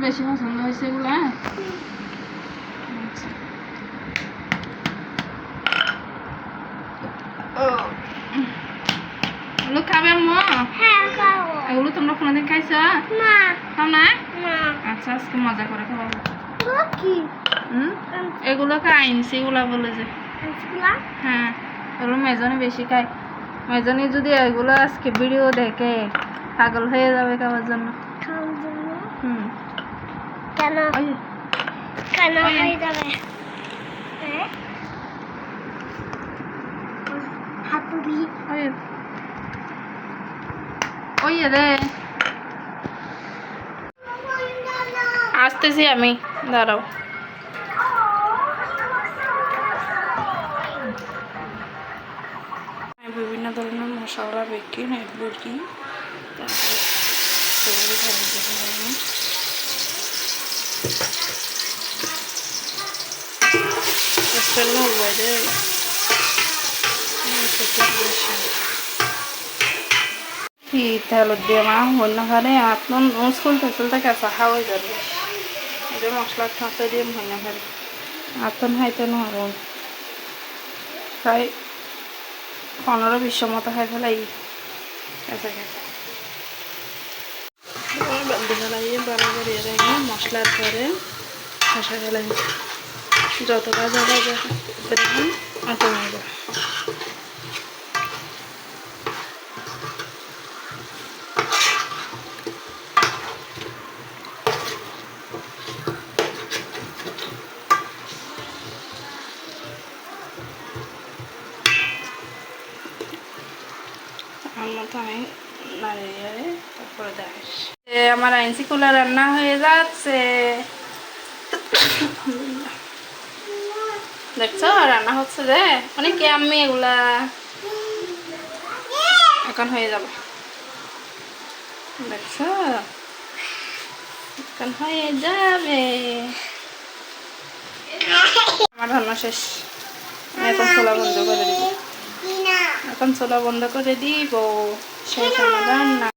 বেশি পছন্দ হয়েছে এগুলো। এগুলো খাবে আম্মু? এগুলো তোমরা কোনোদিন খাইছো? খাও না? আচ্ছা, আজকে মজা করে খাওয়াবো। এগুলোকে আইনছি, এগুলা বলে যে হ্যাঁ, এগুলো মেজনে বেশি খায়। মেজনে যদি এগুলো আজকে ভিডিও দেখে পাগল হয়ে যাবে খাওয়ার জন্য। কেন হয়ে যাবে? হাতুড়ি ওই রে, আসতেছি আমি, দাঁড়াও। বিভিন্ন ধরনের মশলা বেকিং বেকিং হলুদ দিয়ে মা অন্য ঘরে আপন স্কুল টেসুলটা কাঁচা খাওয়াই যাবে। এটা মশলা ঠাঁচা দিয়ে অন্য ঘরে আপন খাইতে নরম প্রায় 15-20 মতো খাই ফেলাই কাঁচা কাঁচা বালতি ফেলাই বরাবর রেখে মশলার পরে কষা ফেলাই। যত ভাজা ভাজা করবেন অত মজা। মতো আমি নাড়িয়ে তারপরে দেখাস। আমার আইনসি কুলা রান্না হয়ে যাচ্ছে। দেখছো রান্না হচ্ছে যে অনেক আমি এগুলা এখন হয়ে যাবে। দেখছো এখন হয়ে যাবে। আমার রান্না শেষ। আমি এখন চুলা বন্ধ করে দিব। এখন চুলা বন্ধ করে দিব। শেষ আমার রান্না।